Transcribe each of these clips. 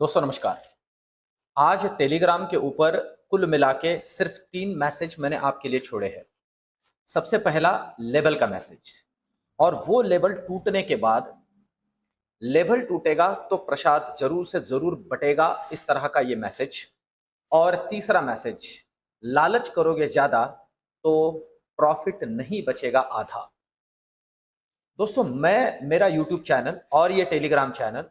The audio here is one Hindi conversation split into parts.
दोस्तों नमस्कार। आज टेलीग्राम के ऊपर कुल मिला के सिर्फ 3 मैसेज मैंने आपके लिए छोड़े हैं। सबसे पहला लेवल का मैसेज, और वो लेवल टूटने के बाद, लेवल टूटेगा तो प्रसाद ज़रूर से ज़रूर बटेगा, इस तरह का ये मैसेज। और तीसरा मैसेज, लालच करोगे ज़्यादा तो प्रॉफ़िट नहीं बचेगा आधा। दोस्तों मेरा यूट्यूब चैनल और ये टेलीग्राम चैनल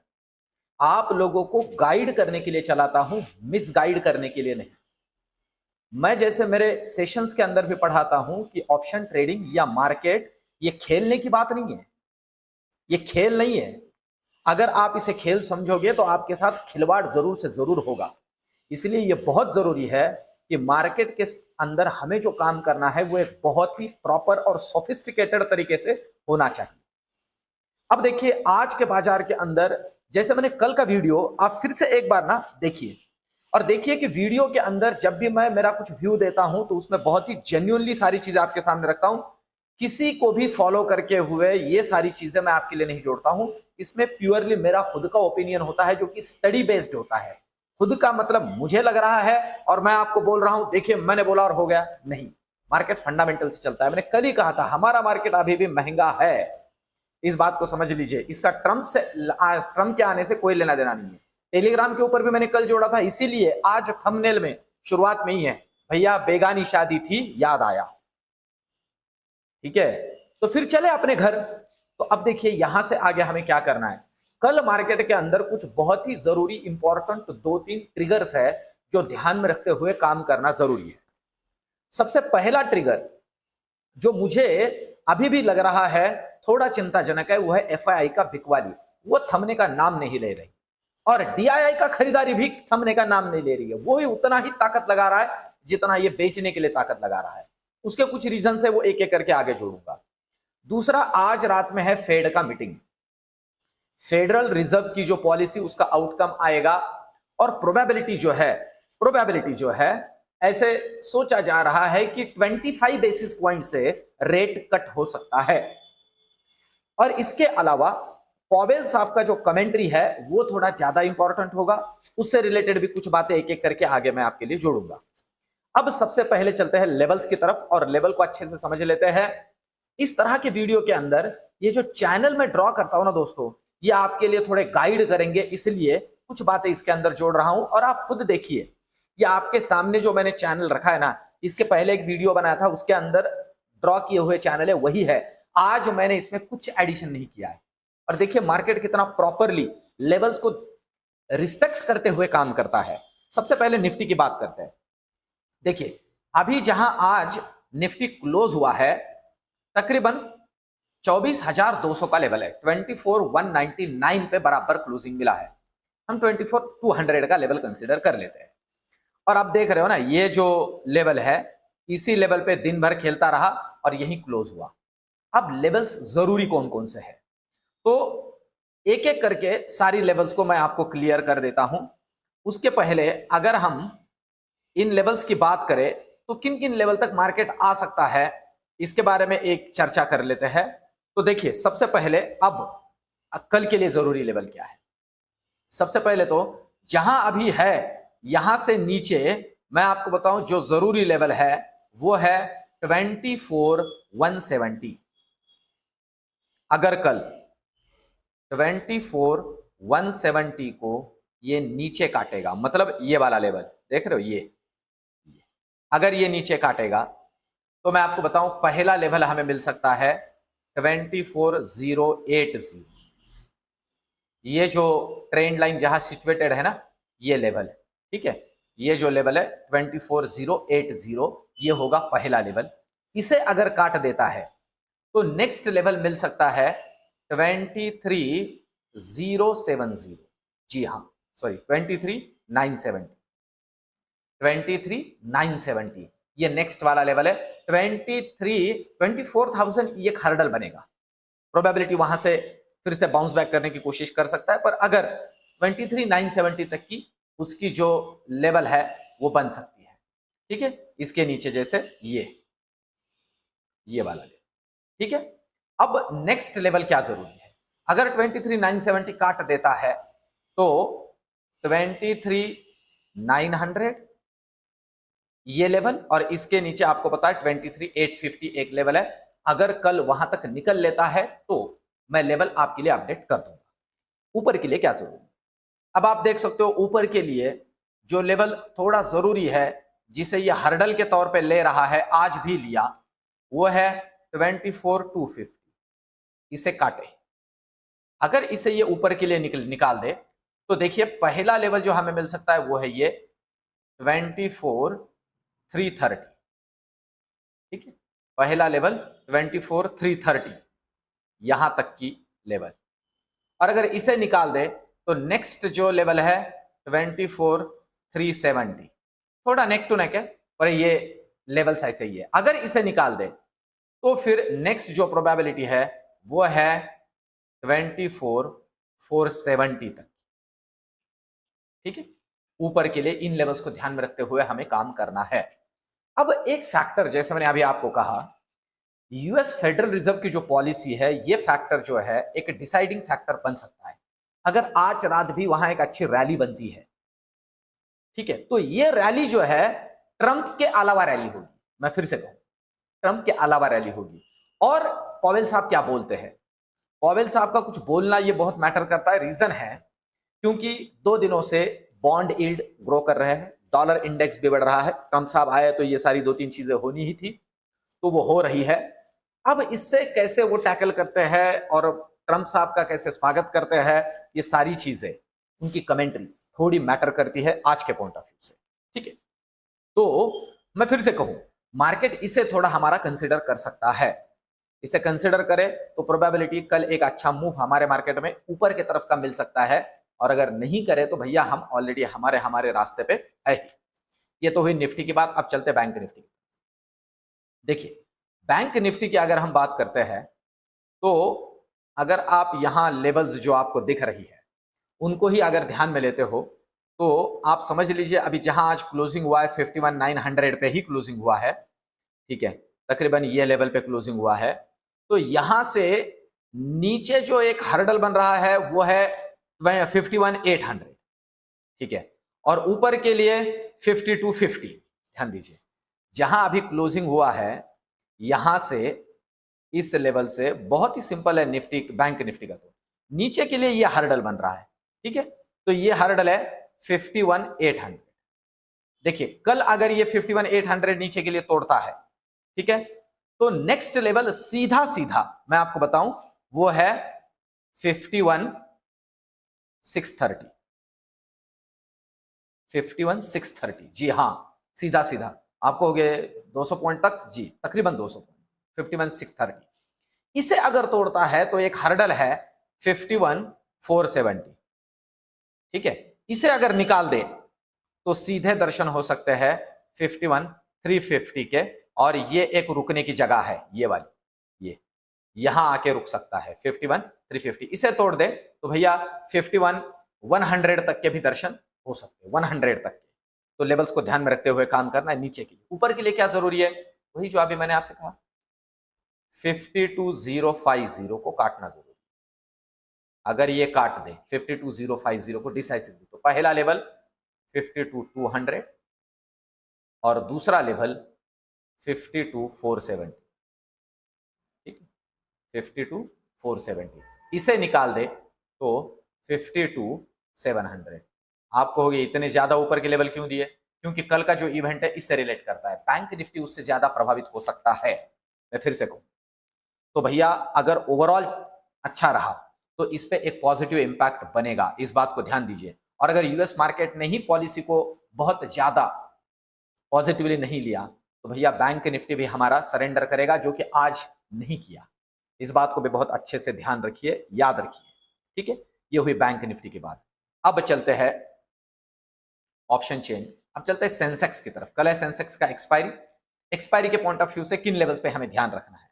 आप लोगों को गाइड करने के लिए चलाता हूं, मिसगाइड करने के लिए नहीं। मैं जैसे मेरे सेशंस के अंदर भी पढ़ाता हूं कि ऑप्शन ट्रेडिंग या मार्केट ये खेलने की बात नहीं है, ये खेल नहीं है। अगर आप इसे खेल समझोगे तो आपके साथ खिलवाड़ जरूर से जरूर होगा। इसलिए ये बहुत जरूरी है कि मार्केट के अंदर हमें जो काम करना है वो एक बहुत ही प्रॉपर और सोफिस्टिकेटेड तरीके से होना चाहिए। अब देखिए आज के बाजार के अंदर, जैसे मैंने कल का वीडियो आप फिर से एक बार ना देखिए, और देखिए कि वीडियो के अंदर जब भी मैं मेरा कुछ व्यू देता हूं तो उसमें बहुत ही जेन्युइनली सारी चीजें आपके सामने रखता हूं। किसी को भी फॉलो करके हुए ये सारी चीजें मैं आपके लिए नहीं जोड़ता हूं। इसमें प्योरली मेरा खुद का ओपिनियन होता है जो कि स्टडी बेस्ड होता है। खुद का मतलब मुझे लग रहा है और मैं आपको बोल रहा हूं देखिए मैंने बोला और हो गया नहीं। मार्केट फंडामेंटल से चलता है। मैंने कल ही कहा था हमारा मार्केट अभी भी महंगा है, इस बात को समझ लीजिए। इसका ट्रम्प के आने से कोई लेना देना नहीं है। टेलीग्राम के ऊपर भी मैंने कल जोड़ा था, इसीलिए आज थंबनेल में शुरुआत में ही है, भैया बेगानी शादी थी याद आया। ठीक है, तो फिर चले अपने घर। तो अब देखिए यहां से आगे हमें क्या करना है। कल मार्केट के अंदर कुछ बहुत ही जरूरी इंपॉर्टेंट 2-3 ट्रिगर्स है जो ध्यान में रखते हुए काम करना जरूरी है। सबसे पहला ट्रिगर जो मुझे अभी भी लग रहा है थोड़ा चिंताजनक है, वो है एफआईआई का बिकवाली। वो थमने का नाम नहीं ले रही, और डीआईआई का खरीदारी भी थमने का नाम नहीं ले रही है। वो ही उतना ही ताकत लगा रहा है जितना ये बेचने के लिए ताकत लगा रहा है। उसके कुछ रीजन है, वो एक एक करके आगे जोड़ूंगा। दूसरा, आज रात में है फेड का मीटिंग। फेडरल रिजर्व की जो पॉलिसी उसका आउटकम आएगा, और प्रोबेबिलिटी जो है ऐसे सोचा जा रहा है कि 25 बेसिस पॉइंट से रेट कट हो सकता है। और इसके अलावा पॉवेल साहब का जो कमेंट्री है वो थोड़ा ज्यादा इंपॉर्टेंट होगा। उससे रिलेटेड भी कुछ बातें एक एक करके आगे मैं आपके लिए जोड़ूंगा। अब सबसे पहले चलते हैं लेवल्स की तरफ, और लेवल को अच्छे से समझ लेते हैं। इस तरह के वीडियो के अंदर ये जो चैनल में ड्रॉ करता हूं ना दोस्तों, ये आपके लिए थोड़े गाइड करेंगे, इसलिए कुछ बातें इसके अंदर जोड़ रहा हूं। और आप खुद देखिए, ये आपके सामने जो मैंने चैनल रखा है ना, इसके पहले एक वीडियो बनाया था उसके अंदर ड्रॉ किए हुए चैनल है वही है। आज मैंने इसमें कुछ एडिशन नहीं किया है। और देखिए मार्केट कितना प्रॉपरली लेवल्स को रिस्पेक्ट करते हुए काम करता है। सबसे पहले निफ्टी की बात करते हैं। देखिए अभी जहां आज निफ्टी क्लोज हुआ है तकरीबन 24,200 का लेवल है। 24,199 पे बराबर क्लोजिंग मिला है। हम 24,200 का लेवल कंसीडर कर लेते हैं। और आप देख रहे हो ना, ये जो लेवल है इसी लेवल पे दिन भर खेलता रहा और यही क्लोज हुआ। अब लेवल्स जरूरी कौन कौन से हैं, तो एक एक करके सारी लेवल्स को मैं आपको क्लियर कर देता हूं। उसके पहले अगर हम इन लेवल्स की बात करें तो किन किन लेवल तक मार्केट आ सकता है, इसके बारे में एक चर्चा कर लेते हैं। तो देखिए सबसे पहले अब कल के लिए जरूरी लेवल क्या है। सबसे पहले तो जहां अभी है यहां से नीचे मैं आपको बताऊं जो जरूरी लेवल है वो है 24,170। अगर कल 24,170 को ये नीचे काटेगा, मतलब ये वाला लेवल देख रहे हो, ये अगर ये नीचे काटेगा तो मैं आपको बताऊं पहला लेवल हमें मिल सकता है 24,080। ये जो ट्रेंड लाइन जहां सिचुएटेड है ना, ये लेवल है। ठीक है, ये जो लेवल है 24,080 ये होगा पहला लेवल। इसे अगर काट देता है तो नेक्स्ट लेवल मिल सकता है 23,070। जी हाँ, सॉरी 23,970। 23,970 ये नेक्स्ट वाला लेवल है। 24,000 ये एक हर्डल बनेगा। प्रोबेबिलिटी वहां से फिर से बाउंस बैक करने की कोशिश कर सकता है, पर अगर 23,970 तक की उसकी जो लेवल है वो बन सकती है। ठीक है, इसके नीचे जैसे ये वाला लेवल। ठीक है, अब नेक्स्ट लेवल क्या जरूरी है। अगर 23,970 काट देता है तो 23,900 ये लेवल, और इसके नीचे आपको पता है 23,850 एक लेवल है। अगर कल वहां तक निकल लेता है तो मैं लेवल आपके लिए अपडेट कर दूंगा। ऊपर के लिए क्या जरूरी है, अब आप देख सकते हो ऊपर के लिए जो लेवल थोड़ा जरूरी है, जिसे ये हर्डल के तौर पे ले रहा है, आज भी लिया, वो है 24,250। इसे काटे, अगर इसे ये ऊपर के लिए निकाल दे तो देखिए पहला लेवल जो हमें मिल सकता है वो है ये 24,330। ठीक है, पहला लेवल 24,330 यहां तक की लेवल। और अगर इसे निकाल दे तो नेक्स्ट जो लेवल है 24,370, थोड़ा नेक टू नेक है पर ये लेवल साइज सही है। अगर इसे निकाल दे तो फिर नेक्स्ट जो प्रोबेबिलिटी है वो है 24,470 तक। ठीक है, ऊपर के लिए इन लेवल्स को ध्यान में रखते हुए हमें काम करना है। अब एक फैक्टर, जैसे मैंने अभी आपको कहा, यूएस फेडरल रिजर्व की जो पॉलिसी है, ये फैक्टर जो है एक डिसाइडिंग फैक्टर बन सकता है। अगर आज रात भी वहां एक अच्छी रैली बनती है, ठीक है, तो ये रैली जो है ट्रंप के अलावा रैली होगी। मैं फिर से कहूं, ट्रंप के अलावा रैली होगी। और पॉवेल साहब क्या बोलते हैं, पॉवेल साहब का कुछ बोलना ये बहुत मैटर करता है। रीजन है क्योंकि 2 दिनों से बॉन्ड यील्ड ग्रो कर रहे हैं, डॉलर इंडेक्स भी बढ़ रहा है। ट्रंप साहब आए तो ये सारी 2-3 चीजें होनी ही थी, तो वो हो रही है। अब इससे कैसे वो टैकल करते हैं और ट्रंप साहब का कैसे स्वागत करते हैं, ये सारी चीजें, उनकी कमेंट्री थोड़ी मैटर करती है आज के पॉइंट ऑफ व्यू से। ठीक है, तो मैं फिर से कहूं, मार्केट इसे थोड़ा हमारा कंसिडर कर सकता है। इसे कंसिडर करे तो प्रोबेबिलिटी कल एक अच्छा मूव हमारे मार्केट में ऊपर की तरफ का मिल सकता है, और अगर नहीं करे तो भैया हम ऑलरेडी हमारे रास्ते पे है ही। ये तो हुई निफ्टी की बात। अब चलते बैंक निफ्टी। देखिए बैंक निफ्टी की अगर हम बात करते हैं तो अगर आप यहां लेवल्स जो आपको दिख रही है उनको ही अगर ध्यान में लेते हो तो आप समझ लीजिए अभी जहां आज क्लोजिंग हुआ है 51,900 पे ही क्लोजिंग हुआ है। ठीक है, तकरीबन ये लेवल पे क्लोजिंग हुआ है। तो यहां से नीचे जो एक हर्डल बन रहा है वो है 51,800। ठीक है, और ऊपर के लिए 5250। ध्यान दीजिए, जहां अभी क्लोजिंग हुआ है यहां से इस लेवल से बहुत ही सिंपल है निफ्टी, बैंक निफ्टी का, तो नीचे के लिए ये हर्डल बन रहा है। ठीक है, तो ये हर्डल है 51,800। देखिए कल अगर ये 51,800 नीचे के लिए तोड़ता है, ठीक है, तो नेक्स्ट लेवल सीधा सीधा मैं आपको बताऊं वो है 51,630। 51,630, जी हां, सीधा सीधा आपको हो गए 200 पॉइंट तक, जी तकरीबन 200 पॉइंट, 51,630। इसे अगर तोड़ता है तो एक हर्डल है 51,470। ठीक है, इसे अगर निकाल दे तो सीधे दर्शन हो सकते हैं 51,350 के, और ये एक रुकने की जगह है, ये वाली, ये यहां आके रुक सकता है 51,350। इसे तोड़ दे तो भैया 51,100 तक के भी दर्शन हो सकते हैं, 100 तक के। तो लेवल्स को ध्यान में रखते हुए काम करना है। नीचे के लिए, ऊपर के लिए क्या जरूरी है, वही जो अभी मैंने आपसे कहा, 52,050 को काटना जरूरी। अगर ये काट दे 52,050 को डिसाइसिवली, तो पहला लेवल 52,200 और दूसरा लेवल 52,470। ठीक है, 52,470 इसे निकाल दे तो 52,700। आपको होगी इतने ज्यादा ऊपर के लेवल क्यों दिए, क्योंकि कल का जो इवेंट है इससे रिलेट करता है। बैंक निफ्टी उससे ज्यादा प्रभावित हो सकता है। मैं फिर से कहूं तो भैया अगर ओवरऑल अच्छा रहा तो इस पे एक पॉजिटिव इंपैक्ट बनेगा, इस बात को ध्यान दीजिए। और अगर यूएस मार्केट ने ही पॉलिसी को बहुत ज्यादा पॉजिटिवली नहीं लिया तो भैया बैंक निफ्टी भी हमारा सरेंडर करेगा, जो कि आज नहीं किया। इस बात को भी बहुत अच्छे से ध्यान रखिए, याद रखिए। ठीक है, ये हुई बैंक निफ्टी की बात। अब चलते हैं ऑप्शन चेन, अब चलते हैं सेंसेक्स की तरफ। कल है सेंसेक्स का एक्सपायरी। एक्सपायरी के पॉइंट ऑफ व्यू से किन लेवल्स पे हमें ध्यान रखना है,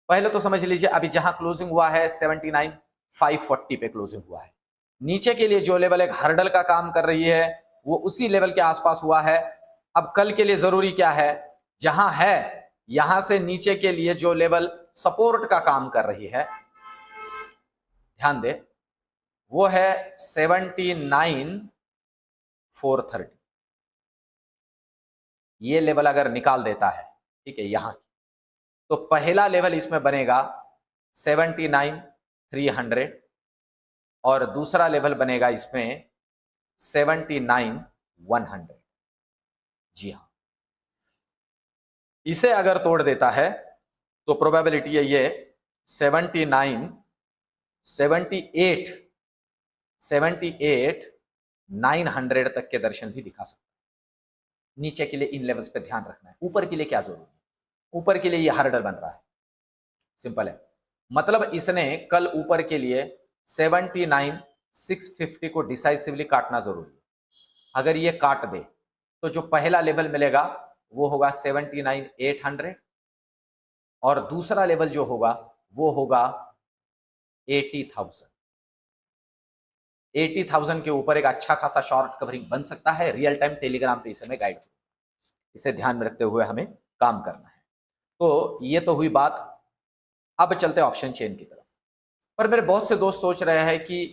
पहले तो समझ लीजिए अभी जहां क्लोजिंग हुआ है 79,540 पे क्लोजिंग हुआ है। नीचे के लिए जो लेवल एक हर्डल का काम कर रही है वो उसी लेवल के आसपास हुआ है। अब कल के लिए जरूरी क्या है, जहां है यहां से नीचे के लिए जो लेवल सपोर्ट का काम कर रही है, ध्यान दे, वो है 79,000 430, ये लेवल अगर निकाल देता है, ठीक है, यहां तो पहला लेवल इसमें बनेगा 79,300 और दूसरा लेवल बनेगा इसमें 79,100। जी हाँ, इसे अगर तोड़ देता है तो प्रोबेबिलिटी है ये 78 900 तक के दर्शन भी दिखा सकता है। नीचे के लिए इन लेवल्स पे ध्यान रखना है, ऊपर के लिए क्या जरूरी है, ऊपर के लिए ये हर्डल बन रहा है, सिंपल है। मतलब इसने कल ऊपर के लिए 79,650 को डिसाइसिवली काटना जरूरी है। अगर ये काट दे तो जो पहला लेवल मिलेगा वो होगा 79,800 और दूसरा लेवल जो होगा वो होगा 80,000। 80,000 के ऊपर एक अच्छा खासा शॉर्ट कवरिंग बन सकता है। रियल टाइम टेलीग्राम पे इसे मैं गाइड करूँ, इसे ध्यान में रखते हुए हमें काम करना है। तो ये तो हुई बात। अब चलते हैं ऑप्शन चेन की तरफ। पर मेरे बहुत से दोस्त सोच रहे हैं कि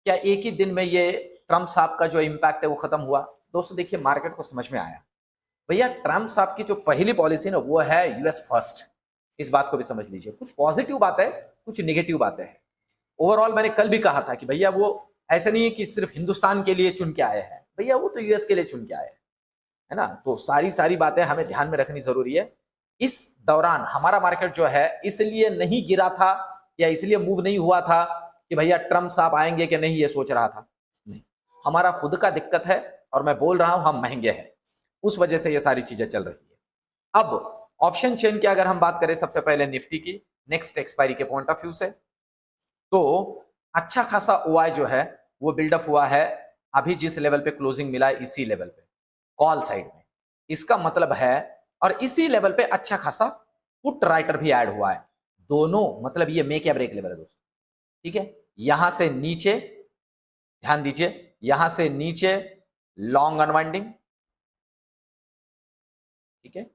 क्या एक ही दिन में ये ट्रम्प साहब का जो इम्पैक्ट है वो खत्म हुआ। दोस्तों देखिए, मार्केट को समझ में आया भैया ट्रम्प साहब की जो पहली पॉलिसी ना वो है यूएस फर्स्ट। इस बात को भी समझ लीजिए, कुछ पॉजिटिव बातें कुछ निगेटिव बातें हैं। ओवरऑल मैंने कल भी कहा था कि भैया वो ऐसा नहीं है कि सिर्फ हिंदुस्तान के लिए चुन के आए हैं, भैया वो तो यूएस के लिए चुन के आए हैं, है ना। तो सारी बातें हमें ध्यान में रखनी जरूरी है। इस दौरान हमारा मार्केट जो है इसलिए नहीं गिरा था या इसलिए मूव नहीं हुआ था कि भैया ट्रम्प साहब आएंगे कि नहीं ये सोच रहा था, नहीं, हमारा खुद का दिक्कत है और मैं बोल रहा हूं हम महंगे हैं, उस वजह से ये सारी चीजें चल रही है। अब ऑप्शन चेन की अगर हम बात करें सबसे पहले निफ्टी की नेक्स्ट एक्सपायरी के पॉइंट ऑफ व्यू से, तो अच्छा खासा ओआई जो है वो बिल्डअप हुआ है अभी जिस लेवल पे क्लोजिंग मिला है इसी लेवल पे कॉल साइड में। इसका मतलब है और इसी लेवल पे अच्छा खासा पुट राइटर भी ऐड हुआ है, दोनों मतलब ये मेक या ब्रेक लेवल है दोस्तों, ठीक है। यहां से नीचे ध्यान दीजिए, यहां से नीचे लॉन्ग अनवाइंडिंग, ठीक है,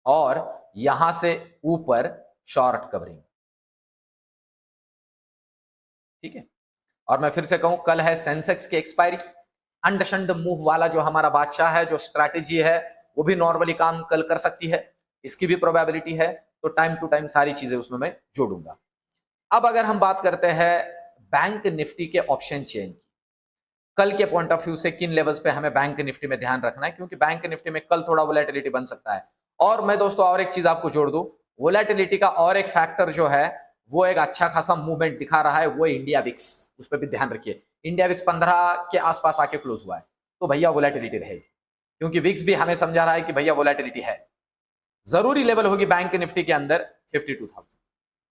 और यहां से ऊपर शॉर्ट कवरिंग, ठीक है। और मैं फिर से कहूं कल है सेंसेक्स की एक्सपायरी, अंडशंड मूव वाला जो हमारा बादशाह है, जो स्ट्रैटेजी है वो भी नॉर्मली काम कल कर सकती है, इसकी भी प्रोबेबिलिटी है। तो टाइम टू टाइम सारी चीजें उसमें मैं जोड़ूंगा। अब अगर हम बात करते हैं बैंक निफ्टी के ऑप्शन चेन की, कल के पॉइंट ऑफ व्यू से किन लेवल्स पे हमें बैंक निफ्टी में ध्यान रखना है, क्योंकि बैंक निफ्टी में कल थोड़ा वोलेटिलिटी बन सकता है। और मैं दोस्तों और एक चीज आपको जोड़ दूं, वोलेटिलिटी का और एक फैक्टर जो है वो एक अच्छा खासा मूवमेंट दिखा रहा है, वो इंडिया विक्स, उस पर भी ध्यान रखिए। इंडिया विक्स 15 के आसपास आके क्लोज हुआ है, तो भैया वोलेटिलिटी रहेगी, क्योंकि विक्स भी हमें समझा रहा है कि भैया वोलेटिलिटी है। जरूरी लेवल होगी बैंक निफ्टी के अंदर 52,000,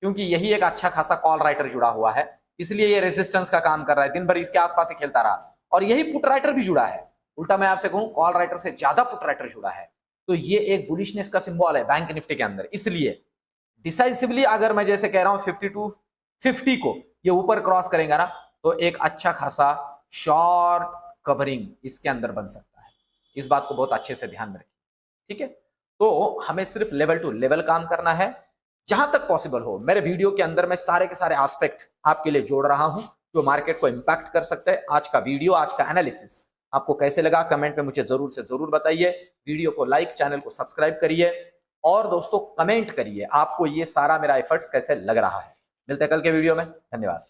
क्योंकि यही एक अच्छा खासा कॉल राइटर जुड़ा हुआ है, इसलिए ये रेजिस्टेंस का काम कर रहा है, दिन भर इसके आसपास ही खेलता रहा। और यही पुट राइटर भी जुड़ा है, उल्टा मैं आपसे कहूं कॉल राइटर से ज्यादा पुट राइटर जुड़ा है। तो ये एक बुलिशनेस का सिंबल है बैंक निफ्टी के अंदर, इसलिए डिसाइसिवली अगर मैं जैसे कह रहा हूं 5250 को ये ऊपर क्रॉस करेगा ना, तो एक अच्छा खासा शॉर्ट कवरिंग इसके अंदर बन सकता है। इस बात को बहुत अच्छे से ध्यान में रखिए, ठीक है। तो हमें सिर्फ लेवल टू लेवल काम करना है, जहां तक पॉसिबल हो। मेरे वीडियो के अंदर मैं सारे के सारे एस्पेक्ट आपके लिए जोड़ रहा हूं जो मार्केट को इंपैक्ट कर सकते हैं। आज का वीडियो, आज का एनालिसिस आपको कैसे लगा कमेंट में मुझे जरूर से जरूर बताइए। वीडियो को लाइक, चैनल को सब्सक्राइब करिए और दोस्तों कमेंट करिए आपको ये सारा मेरा एफर्ट्स कैसे लग रहा है। मिलते हैं कल के वीडियो में, धन्यवाद।